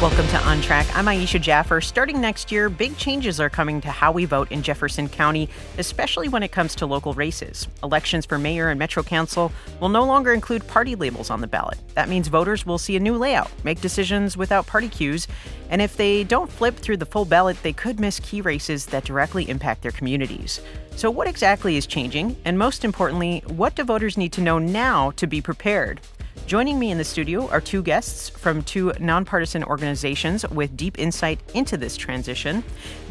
Welcome to On Track. I'm Aisha Jaffer. Starting next year, big changes are coming to how we vote in Jefferson County, especially when it comes to local races. Elections for mayor and metro council will no longer include party labels on the ballot. That means voters will see a new layout, make decisions without party cues, and if they don't flip through the full ballot, they could miss key races that directly impact their communities. So what exactly is changing? And most importantly, what do voters need to know now to be prepared? Joining me in the studio are two guests from two nonpartisan organizations with deep insight into this transition.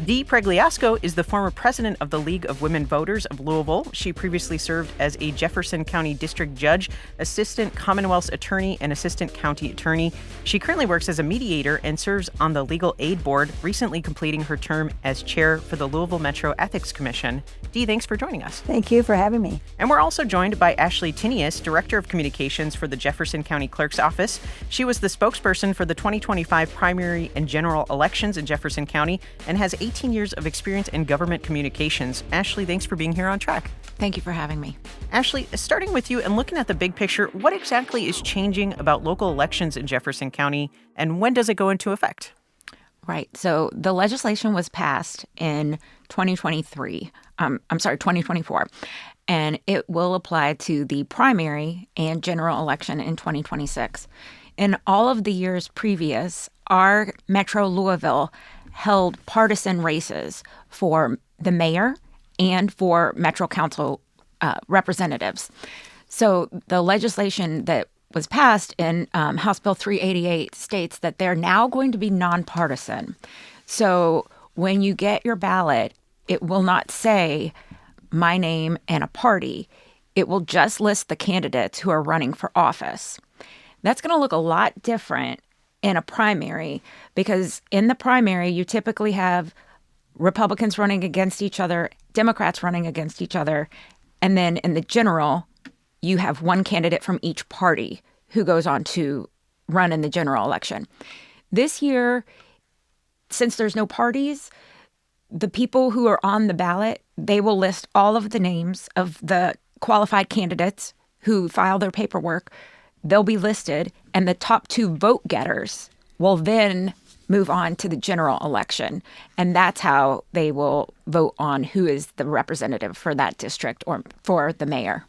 Dee Pregliasco is the former president of the League of Women Voters of Louisville. She previously served as a Jefferson County district judge, assistant Commonwealth's attorney, and assistant county attorney. She currently works as a mediator and serves on the Legal Aid Board, recently completing her term as chair for the Louisville Metro Ethics Commission. Dee, thanks for joining us. Thank you for having me. And we're also joined by Ashley Tinius, Director of Communications for the Jefferson County Clerk's office. She was the spokesperson for the 2025 primary and general elections in Jefferson County and has 18 years of experience in government communications. Ashley, thanks for being here on Track. Thank you for having me. Ashley, starting with you and looking at the big picture, what exactly is changing about local elections in Jefferson County, and when does it go into effect? Right. So the legislation was passed in 2024, and it will apply to the primary and general election in 2026. In all of the years previous, our Metro Louisville held partisan races for the mayor and for Metro Council representatives. So the legislation that was passed in House Bill 388 states that they're now going to be nonpartisan. So when you get your ballot, it will not say my name and a party. It will just list the candidates who are running for office. That's going to look a lot different in a primary because in the primary, you typically have Republicans running against each other, Democrats running against each other, and then in the general, you have one candidate from each party who goes on to run in the general election. This year, since there's no parties, the people who are on the ballot, they will list all of the names of the qualified candidates who file their paperwork. They'll be listed, and the top two vote getters will then move on to the general election. And that's how they will vote on who is the representative for that district or for the mayor.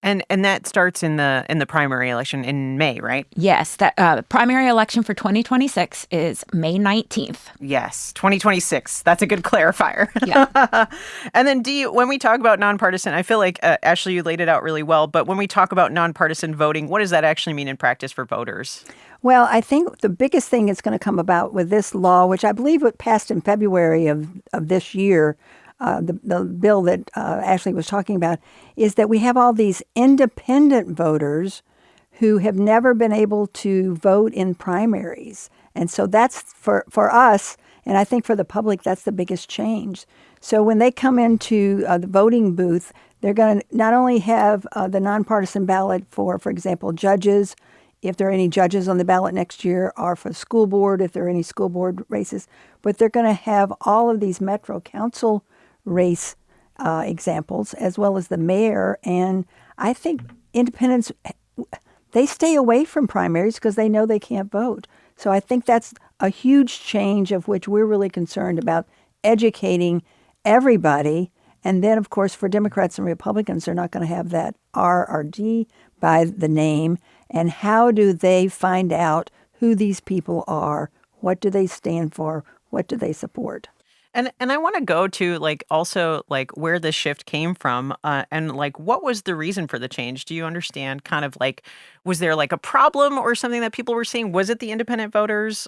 And that starts in the primary election in May, right? Yes, that primary election for 2026 is May 19th. Yes, 2026. That's a good clarifier. Yeah. And then, Dee, when we talk about nonpartisan, I feel like, Ashley, you laid it out really well. But when we talk about nonpartisan voting, what does that actually mean in practice for voters? Well, I think the biggest thing that's going to come about with this law, which I believe was passed in February of this year, the bill that Ashley was talking about, is that we have all these independent voters who have never been able to vote in primaries. And so that's for us, and I think for the public, that's the biggest change. So when they come into the voting booth, they're going to not only have the nonpartisan ballot for example, judges, if there are any judges on the ballot next year, or for school board, if there are any school board races, but they're going to have all of these Metro Council race examples, as well as the mayor. And I think independents, they stay away from primaries because they know they can't vote. So I think that's a huge change of which we're really concerned about, educating everybody. And then, of course, for Democrats and Republicans, they're not going to have that R or D by the name. And how do they find out who these people are? What do they stand for? What do they support? And I want to go to also where this shift came from and what was the reason for the change? Do you understand was there a problem or something that people were seeing? Was it the independent voters?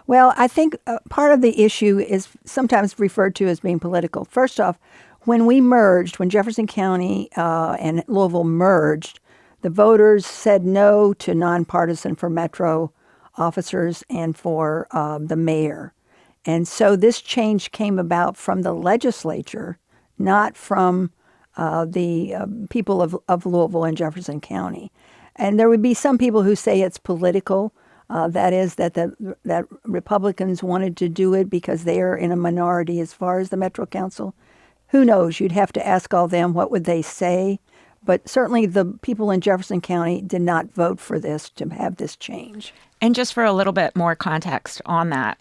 Well, I think part of the issue is sometimes referred to as being political. First off, when we merged, when Jefferson County and Louisville merged, the voters said no to nonpartisan for Metro officers and for the mayor. And so this change came about from the legislature, not from the people of Louisville and Jefferson County. And there would be some people who say it's political. That is, that Republicans wanted to do it because they are in a minority as far as the Metro Council. Who knows? You'd have to ask all them what would they say. But certainly the people in Jefferson County did not vote for this to have this change. And just for a little bit more context on that,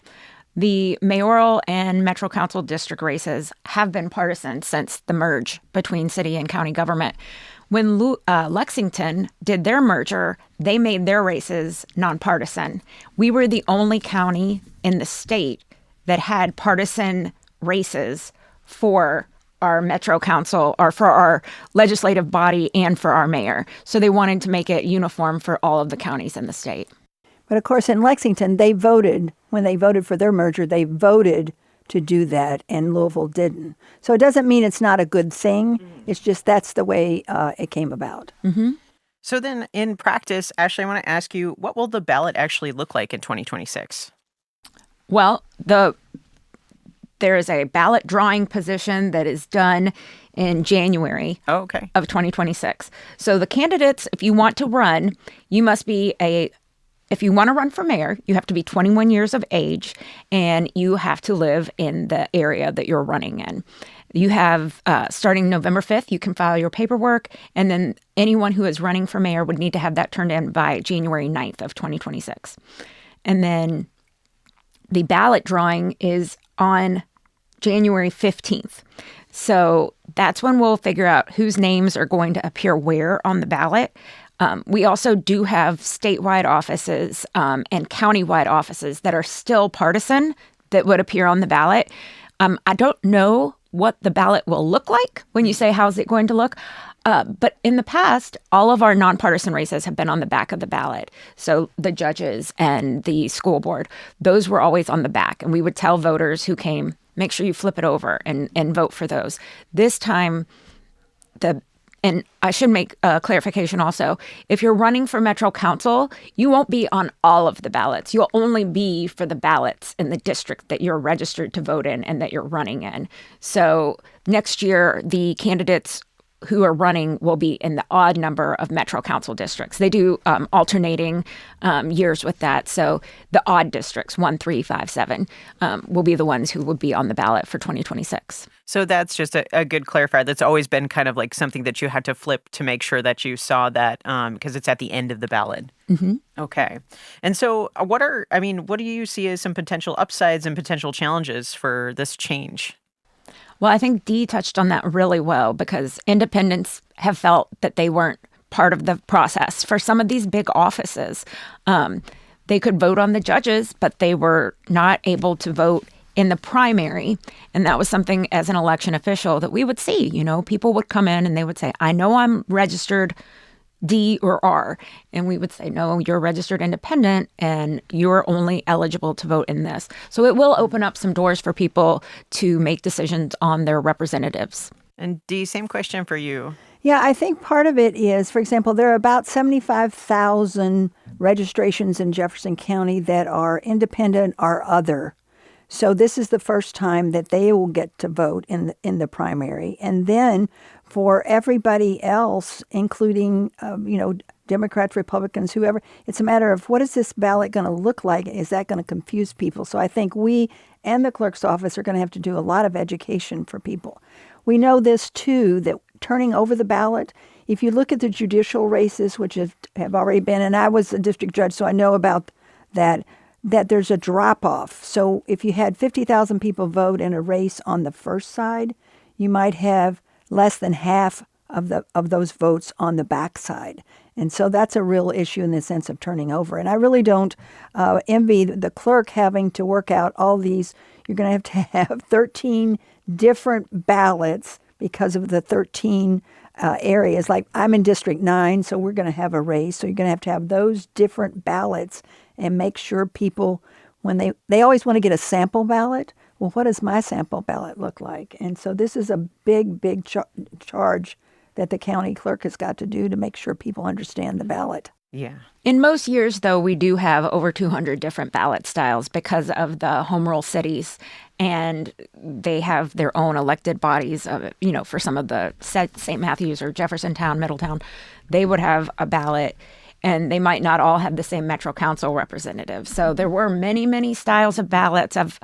the mayoral and Metro Council district races have been partisan since the merge between city and county government. When Lexington did their merger, they made their races nonpartisan. We were the only county in the state that had partisan races for our Metro Council or for our legislative body and for our mayor. So they wanted to make it uniform for all of the counties in the state. But of course, in Lexington, when they voted for their merger, they voted to do that, and Louisville didn't. So it doesn't mean it's not a good thing. It's just that's the way it came about. Mm-hmm. So then in practice, Ashley, I want to ask you, what will the ballot actually look like in 2026? Well, there is a ballot drawing position that is done in January of 2026. So the candidates, if you want to run, if you want to run for mayor, you have to be 21 years of age and you have to live in the area that you're running in. You have, starting November 5th, you can file your paperwork, and then anyone who is running for mayor would need to have that turned in by January 9th of 2026. And then the ballot drawing is on January 15th. So that's when we'll figure out whose names are going to appear where on the ballot. We also do have statewide offices and countywide offices that are still partisan that would appear on the ballot. I don't know what the ballot will look like when you say how's it going to look. But in the past, all of our nonpartisan races have been on the back of the ballot. So the judges and the school board, those were always on the back. And we would tell voters who came, make sure you flip it over and vote for those. This time, and I should make a clarification also. If you're running for Metro Council, you won't be on all of the ballots. You'll only be for the ballots in the district that you're registered to vote in and that you're running in. So next year, the candidates who are running will be in the odd number of Metro Council districts. They do alternating years with that. So the odd districts, 1, 3, 5, 7, will be the ones who would be on the ballot for 2026. So that's just a good clarifier. That's always been kind of like something that you had to flip to make sure that you saw that because it's at the end of the ballot. Mm-hmm. Okay. And so what do you see as some potential upsides and potential challenges for this change? Well, I think Dee touched on that really well because independents have felt that they weren't part of the process. For some of these big offices, they could vote on the judges, but they were not able to vote in the primary. And that was something as an election official that we would see. You know, people would come in and they would say, I know I'm registered D or R. And we would say, no, you're a registered independent and you're only eligible to vote in this. So it will open up some doors for people to make decisions on their representatives. And Dee, same question for you. Yeah, I think part of it is, for example, there are about 75,000 registrations in Jefferson County that are independent or other. So this is the first time that they will get to vote in the primary. And then for everybody else, including, Democrats, Republicans, whoever, it's a matter of what is this ballot going to look like? Is that going to confuse people? So I think we and the clerk's office are going to have to do a lot of education for people. We know this, too, that turning over the ballot, if you look at the judicial races, which have already been, and I was a district judge, so I know about that there's a drop-off. So if you had 50,000 people vote in a race on the first side, you might have less than half of those votes on the back side. And so that's a real issue in the sense of turning over. And I really don't envy the clerk having to work out all these. You're going to have 13 different ballots because of the 13 areas. Like I'm in District 9, so we're going to have a race. So you're going to have those different ballots and make sure people, when they always want to get a sample ballot. Well, what does my sample ballot look like? And so this is a big charge that the county clerk has got to do to make sure people understand the ballot. Yeah. In most years, though, we do have over 200 different ballot styles because of the home rule cities. And they have their own elected bodies, for some of the St. Matthews or Jefferson Town, Middletown, they would have a ballot. And they might not all have the same Metro Council representative. So there were many, many styles of ballots. I've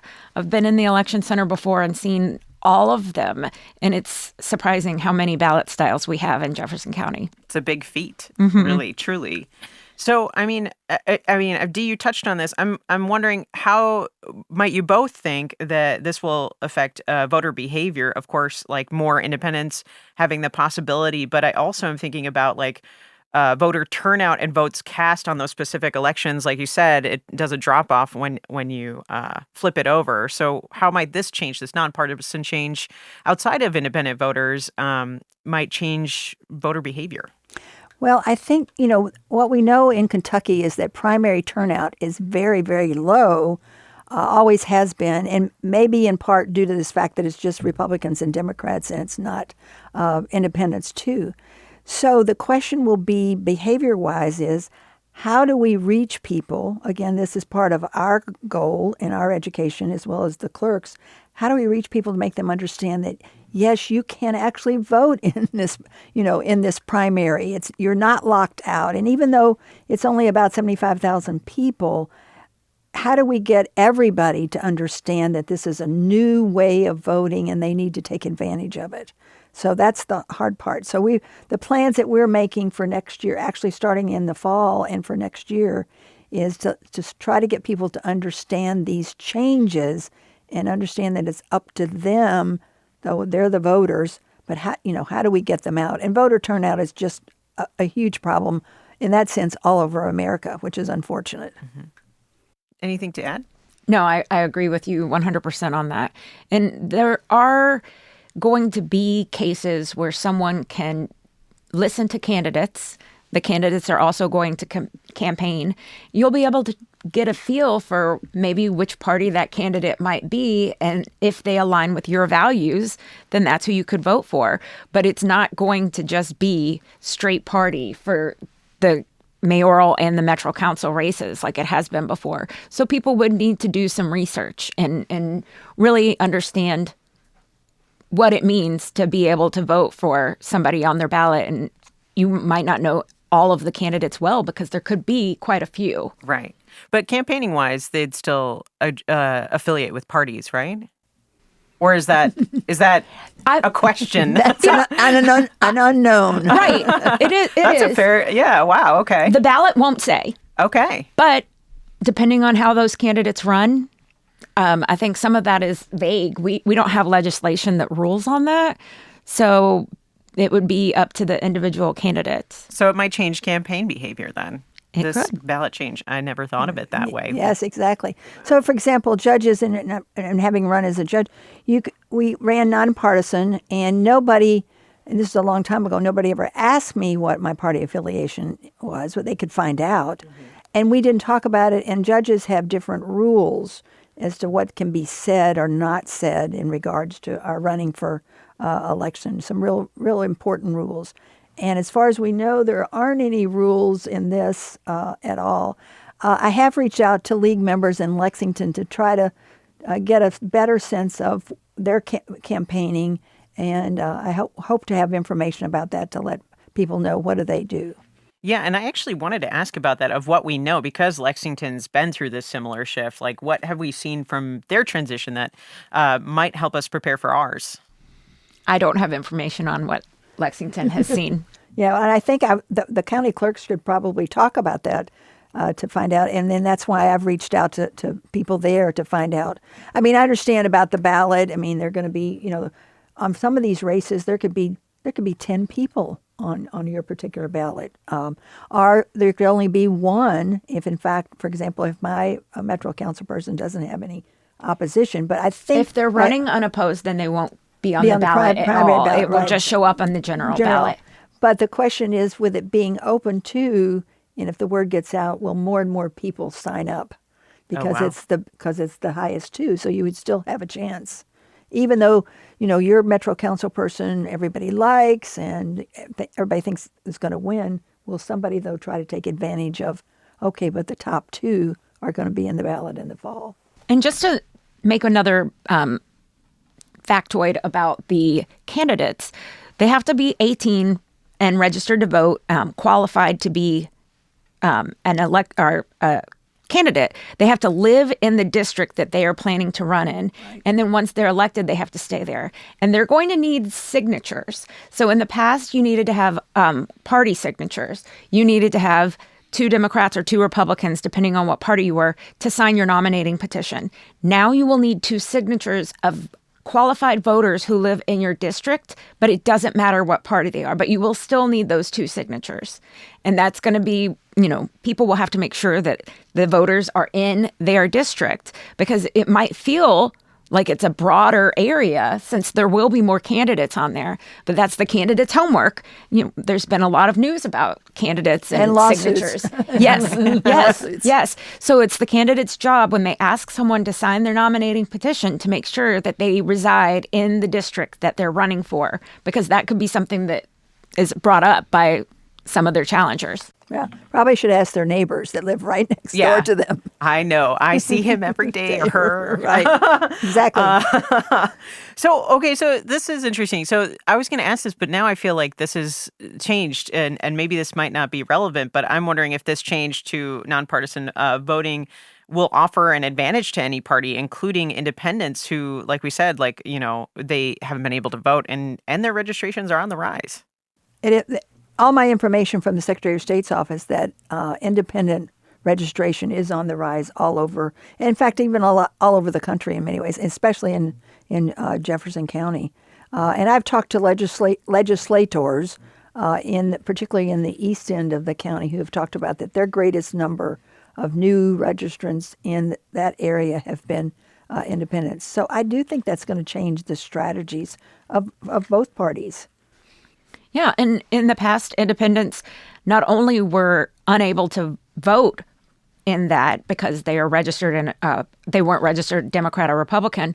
been in the election center before and seen all of them. And it's surprising how many ballot styles we have in Jefferson County. It's a big feat, really, truly. So, Dee, you touched on this. I'm wondering, how might you both think that this will affect voter behavior? Of course, like more independents having the possibility, but I also am thinking about voter turnout and votes cast on those specific elections. Like you said, it does a drop off when you flip it over. So, how might this change, this nonpartisan change outside of independent voters, might change voter behavior? Well, I think, what we know in Kentucky is that primary turnout is very, very low, always has been, and maybe in part due to this fact that it's just Republicans and Democrats and it's not independents too. So the question will be, behavior-wise, is how do we reach people? Again, this is part of our goal in our education as well as the clerks. How do we reach people to make them understand that, yes, you can actually vote in this, in this primary. You're not locked out. And even though it's only about 75,000 people, how do we get everybody to understand that this is a new way of voting and they need to take advantage of it? So that's the hard part. So the plans that we're making for next year, actually starting in the fall and for next year, is to try to get people to understand these changes and understand that it's up to them, though they're the voters, but how do we get them out? And voter turnout is just a huge problem in that sense all over America, which is unfortunate. Mm-hmm. Anything to add? No, I agree with you 100% on that. And there are going to be cases where someone can listen to candidates. The candidates are also going to campaign. You'll be able to get a feel for maybe which party that candidate might be. And if they align with your values, then that's who you could vote for. But it's not going to just be straight party for the mayoral and the Metro Council races like it has been before. So people would need to do some research and really understand what it means to be able to vote for somebody on their ballot. And you might not know all of the candidates well because there could be quite a few. Right. But campaigning-wise, they'd still affiliate with parties, right? Or is that a question? That's an unknown. Right. It is. That's a fair, yeah, wow, okay. The ballot won't say. Okay. But depending on how those candidates run, I think some of that is vague. We don't have legislation that rules on that. So it would be up to the individual candidates. So it might change campaign behavior then. It This could. ballot change, I never thought of it that way. Yes, exactly. So, for example, judges and having run as a judge, we ran nonpartisan, and nobody, and this is a long time ago, nobody ever asked me what my party affiliation was, but they could find out. Mm-hmm. And we didn't talk about it, and judges have different rules as to what can be said or not said in regards to our running for election, some real important rules. And as far as we know, there aren't any rules in this at all. I have reached out to league members in Lexington to try to get a better sense of their campaigning, and I hope to have information about that to let people know what do they do. Yeah, and I actually wanted to ask about that, of what we know, because Lexington's been through this similar shift. Like, what have we seen from their transition that might help us prepare for ours? I don't have information on what Lexington has seen. Yeah, and I think the county clerks should probably talk about that to find out. And then that's why I've reached out to people there to find out. I mean, I understand about the ballot. I mean, they're going to be, on some of these races, there could be 10 people on your particular ballot. Or there could only be one if, in fact, for example, if my Metro Council person doesn't have any opposition. But I think if they're running unopposed, then they won't be on the ballot at all. Ballot, it will just show up on the general ballot. But the question is, with it being open to, and if the word gets out, will more and more people sign up? Because it's the highest too, so you would still have a chance. Even though, you're a Metro Council person everybody likes and everybody thinks is going to win, will somebody, though, try to take advantage of, okay, but the top two are going to be in the ballot in the fall? And just to make another factoid about the candidates, they have to be 18 and registered to vote, qualified to be a candidate. They have to live in the district that they are planning to run in. Right. And then once they're elected, they have to stay there. And they're going to need signatures. So in the past, you needed to have party signatures. You needed to have 2 Democrats or 2 Republicans, depending on what party you were, to sign your nominating petition. Now you will need 2 signatures of qualified voters who live in your district, but it doesn't matter what party they are, but you will still need those 2 signatures. And that's going to be, people will have to make sure that the voters are in their district, because it might feel like it's a broader area since there will be more candidates on there. But that's the candidate's homework. There's been a lot of news about candidates and signatures. Yes. So it's the candidate's job when they ask someone to sign their nominating petition to make sure that they reside in the district that they're running for, because that could be something that is brought up by some of their challengers. Yeah, probably should ask their neighbors that live right next door to them. I know. I see him every day, or her. Right, exactly. So this is interesting. So I was going to ask this, but now I feel like this has changed, and maybe this might not be relevant, but I'm wondering if this change to nonpartisan voting will offer an advantage to any party, including independents who, like we said, they haven't been able to vote, and their registrations are on the rise. All my information from the Secretary of State's office that independent registration is on the rise all over. In fact, even all over the country in many ways, especially in Jefferson County. And I've talked to legislators, particularly in the east end of the county, who have talked about that their greatest number of new registrants in that area have been independents. So I do think that's going to change the strategies of both parties. Yeah, and in the past, independents not only were unable to vote in that because they are registered in they weren't registered Democrat or Republican,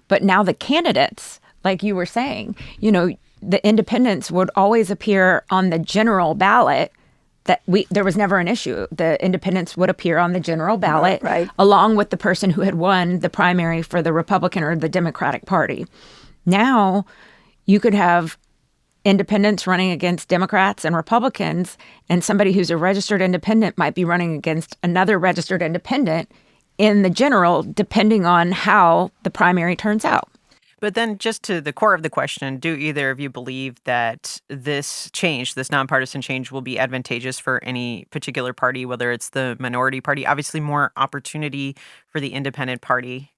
but now the candidates, like you were saying, the independents would always appear on the general ballot. There was never an issue. The independents would appear on the general ballot, right, along with the person who had won the primary for the Republican or the Democratic Party. Now you could have independents running against Democrats and Republicans, and somebody who's a registered independent might be running against another registered independent in the general, depending on how the primary turns out. But then just to the core of the question, do either of you believe that this nonpartisan change, will be advantageous for any particular party, whether it's the minority party? Obviously, more opportunity for the independent party.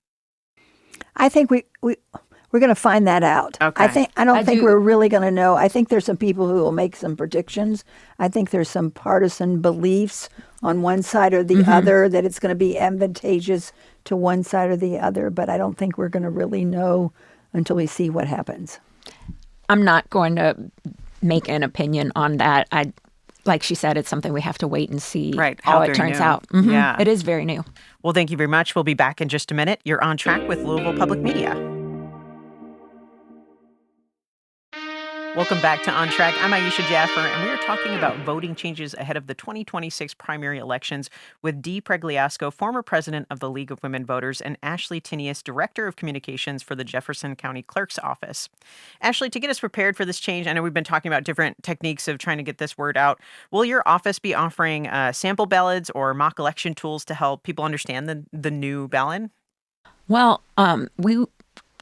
I think we're going to find that out. Okay. I don't think we're really going to know. I think there's some people who will make some predictions. I think there's some partisan beliefs on one side or the other that it's going to be advantageous to one side or the other. But I don't think we're going to really know until we see what happens. I'm not going to make an opinion on that. Like she said, it's something we have to wait and see how it turns out. Mm-hmm. Yeah. It is very new. Well, thank you very much. We'll be back in just a minute. You're on track with Louisville Public Media. Welcome back to On Track. I'm Aisha Jaffer, and we are talking about voting changes ahead of the 2026 primary elections with Dee Pregliasco, former president of the League of Women Voters, and Ashley Tinius, director of communications for the Jefferson County Clerk's office. Ashley, to get us prepared for this change, I know we've been talking about different techniques of trying to get this word out. Will your office be offering sample ballots or mock election tools to help people understand the new ballot? Well, we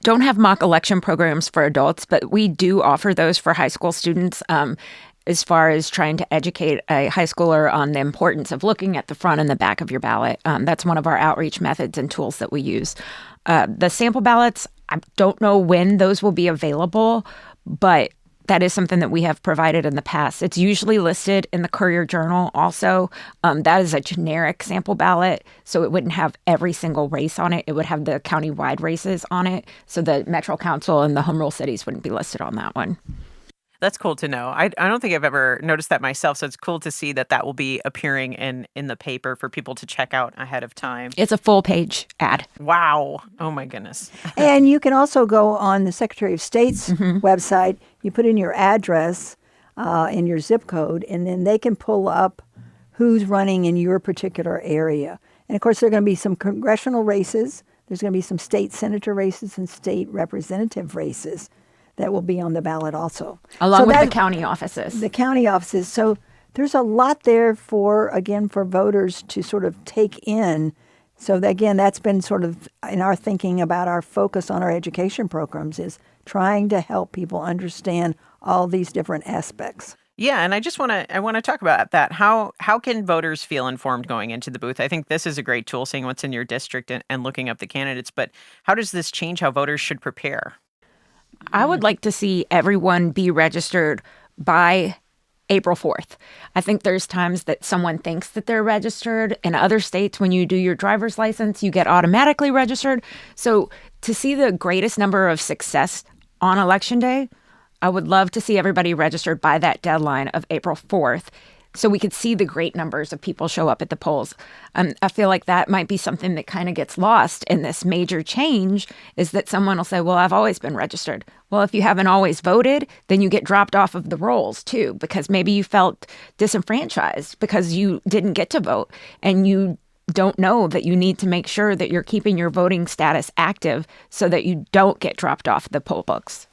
don't have mock election programs for adults, but we do offer those for high school students as far as trying to educate a high schooler on the importance of looking at the front and the back of your ballot. That's one of our outreach methods and tools that we use. The sample ballots, I don't know when those will be available, but that is something that we have provided in the past. It's usually listed in the Courier-Journal also. That is a generic sample ballot, so it wouldn't have every single race on it. It would have the county-wide races on it, so the Metro Council and the home rule cities wouldn't be listed on that one. That's cool to know. I don't think I've ever noticed that myself, so it's cool to see that will be appearing in the paper for people to check out ahead of time. It's a full-page ad. Wow. Oh, my goodness. And you can also go on the Secretary of State's website. You put in your address and your zip code, and then they can pull up who's running in your particular area. And, of course, there are going to be some congressional races. There's going to be some state senator races and state representative races that will be on the ballot also. Along with the county offices. The county offices. So there's a lot there for voters to sort of take in. So again, that's been sort of in our thinking about our focus on our education programs, is trying to help people understand all these different aspects. Yeah, and I want to talk about that. How can voters feel informed going into the booth? I think this is a great tool, seeing what's in your district and looking up the candidates. But how does this change how voters should prepare? I would like to see everyone be registered by April 4th. I think there's times that someone thinks that they're registered. In other states, when you do your driver's license, you get automatically registered. So to see the greatest number of success on Election Day, I would love to see everybody registered by that deadline of April 4th, so we could see the great numbers of people show up at the polls. I feel like that might be something that kind of gets lost in this major change, is that someone will say, well, I've always been registered. Well, if you haven't always voted, then you get dropped off of the rolls too, because maybe you felt disenfranchised because you didn't get to vote, and you don't know that you need to make sure that you're keeping your voting status active so that you don't get dropped off the poll books.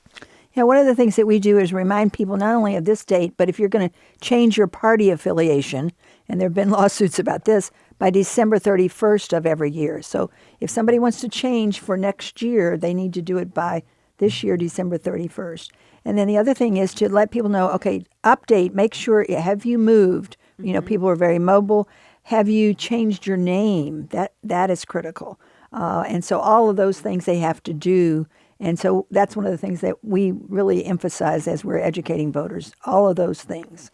Yeah, one of the things that we do is remind people not only of this date, but if you're going to change your party affiliation, and there have been lawsuits about this, by December 31st of every year. So if somebody wants to change for next year, they need to do it by this year, December 31st. And then the other thing is to let people know, okay, update, make sure, have you moved? You know, people are very mobile. Have you changed your name? That is critical. And so all of those things they have to do. And so that's one of the things that we really emphasize as we're educating voters, all of those things.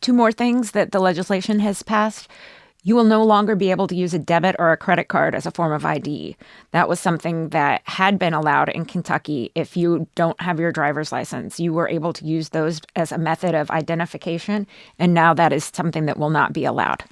Two more things that the legislation has passed. You will no longer be able to use a debit or a credit card as a form of ID. That was something that had been allowed in Kentucky. If you don't have your driver's license, you were able to use those as a method of identification. And now that is something that will not be allowed.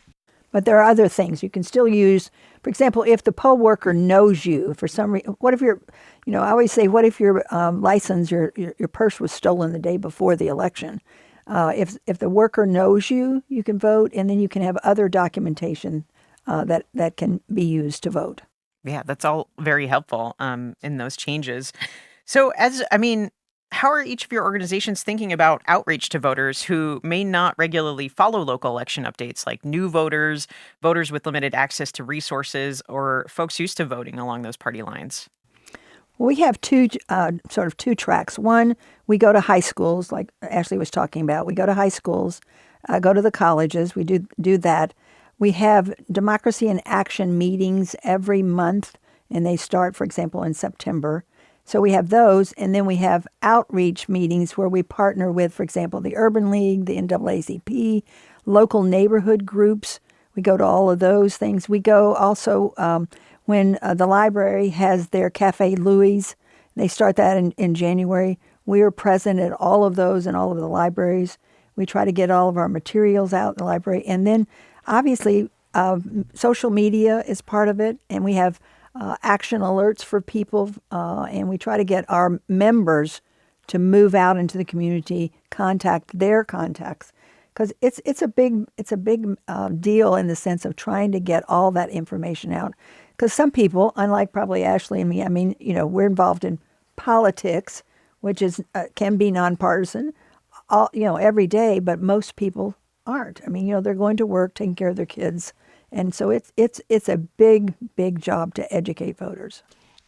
But there are other things you can still use. For example, if the poll worker knows you for some reason, what if you're, I always say, what if your license, your purse was stolen the day before the election? If the worker knows you, you can vote, and then you can have other documentation that can be used to vote. Yeah, that's all very helpful in those changes. So how are each of your organizations thinking about outreach to voters who may not regularly follow local election updates, like new voters, voters with limited access to resources, or folks used to voting along those party lines? We have two tracks. One, we go to high schools, like Ashley was talking about. We go to high schools, go to the colleges. We do that. We have Democracy in Action meetings every month, and they start, for example, in September. So we have those, and then we have outreach meetings where we partner with, for example, the Urban League, the NAACP, local neighborhood groups. We go to all of those things. We go also when the library has their Cafe Louis. They start that in January. We are present at all of those in all of the libraries. We try to get all of our materials out in the library. And then, obviously, social media is part of it, and we have action alerts for people, and we try to get our members to move out into the community, contact their contacts, because it's a big deal in the sense of trying to get all that information out. Because some people, unlike probably Ashley and me, we're involved in politics, which is can be nonpartisan, every day, but most people aren't. They're going to work, taking care of their kids. And so it's a big job to educate voters.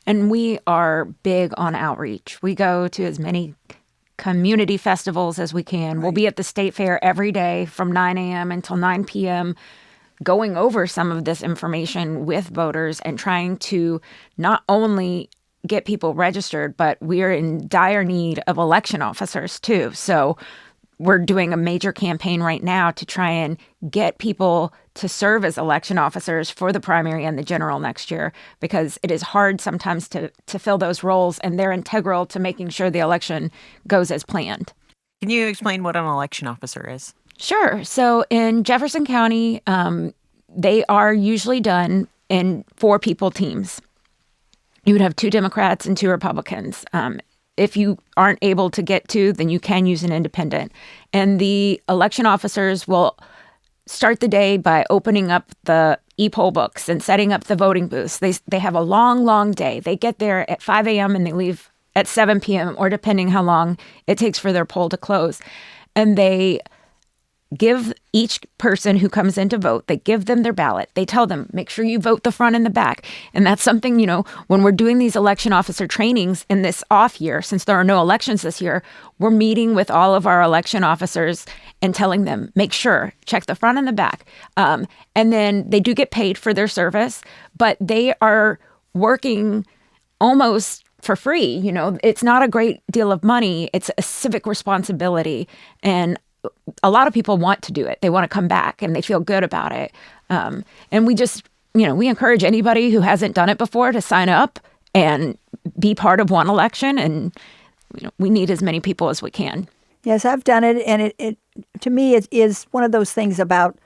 And we are big on outreach. We go to as many community festivals as we can. Right. We'll be at the state fair every day from 9 a.m. until 9 p.m., going over some of this information with voters and trying to not only get people registered, but we're in dire need of election officers too. So we're doing a major campaign right now to try and get people to serve as election officers for the primary and the general next year, because it is hard sometimes to fill those roles, and they're integral to making sure the election goes as planned. Can you explain what an election officer is? Sure. So in Jefferson County, they are usually done in 4-people teams. You would have 2 Democrats and 2 Republicans. If you aren't able to get 2, then you can use an independent. And the election officers will start the day by opening up the e-poll books and setting up the voting booths. They have a long day. They get there at 5 a.m. and they leave at 7 p.m., or depending how long it takes for their poll to close. And they give each person who comes in to vote, they give them their ballot. They tell them, make sure you vote the front and the back. And that's something, when we're doing these election officer trainings in this off year, since there are no elections this year, we're meeting with all of our election officers and telling them, make sure, check the front and the back. And then they do get paid for their service, but they are working almost for free. It's not a great deal of money. It's a civic responsibility. And a lot of people want to do it. They want to come back and they feel good about it. And we just, we encourage anybody who hasn't done it before to sign up and be part of one election. And we need as many people as we can. Yes, I've done it. And it to me, it is one of those things about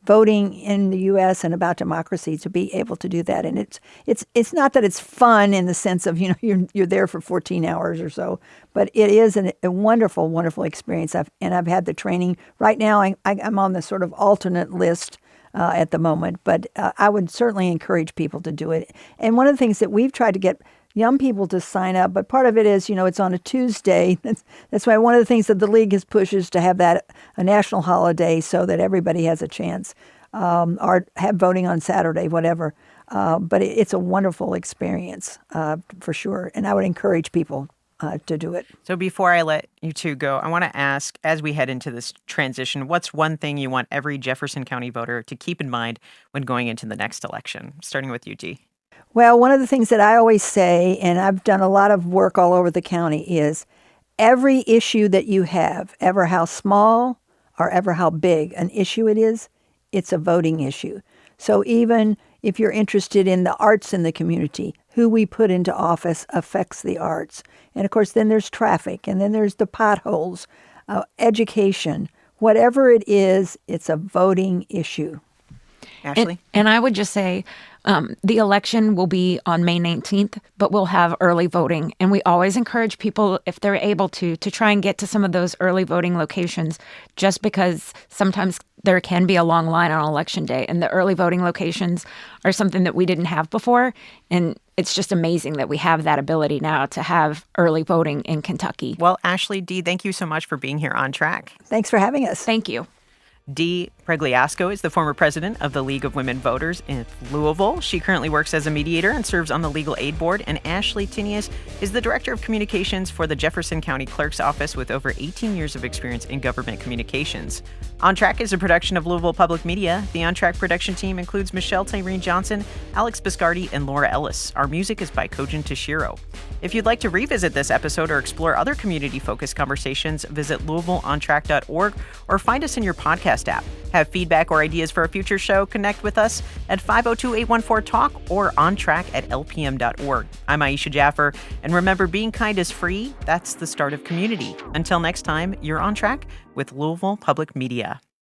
voting in the U.S. and about democracy to be able to do that. And it's not that it's fun in the sense of, you're there for 14 hours or so, but it is a wonderful, wonderful experience. I've had the training. Right now, I'm on the sort of alternate list at the moment, but I would certainly encourage people to do it. And one of the things that we've tried to get young people to sign up, but part of it is, it's on a Tuesday. That's why one of the things that the league has pushed is to have that a national holiday so that everybody has a chance, or have voting on Saturday, whatever. But it's a wonderful experience for sure, and I would encourage people to do it. So before I let you two go, I want to ask, as we head into this transition, what's one thing you want every Jefferson County voter to keep in mind when going into the next election? Starting with you, Dee. Well, one of the things that I always say, and I've done a lot of work all over the county, is every issue that you have, ever how small or ever how big an issue it is, it's a voting issue. So even if you're interested in the arts in the community, who we put into office affects the arts. And of course, then there's traffic, and then there's the potholes, education. Whatever it is, it's a voting issue. Ashley? And I would just say the election will be on May 19th, but we'll have early voting. And we always encourage people, if they're able to try and get to some of those early voting locations, just because sometimes there can be a long line on election day. And the early voting locations are something that we didn't have before. And it's just amazing that we have that ability now to have early voting in Kentucky. Well, Ashley, Dee, thank you so much for being here on Track. Thanks for having us. Thank you. Dee Pregliasco is the former president of the League of Women Voters in Louisville. She currently works as a mediator and serves on the Legal Aid Board. And Ashley Tinius is the director of communications for the Jefferson County Clerk's office with over 18 years of experience in government communications. On Track is a production of Louisville Public Media. The On Track production team includes Michelle Tyreen Johnson, Alex Biscardi, and Laura Ellis. Our music is by Kojin Toshiro. If you'd like to revisit this episode or explore other community-focused conversations, visit LouisvilleOnTrack.org or find us in your podcast app. Have feedback or ideas for a future show? Connect with us at 502-814-TALK or ontrack@lpm.org. I'm Aisha Jaffer, and remember, being kind is free. That's the start of community. Until next time, you're on Track with Louisville Public Media.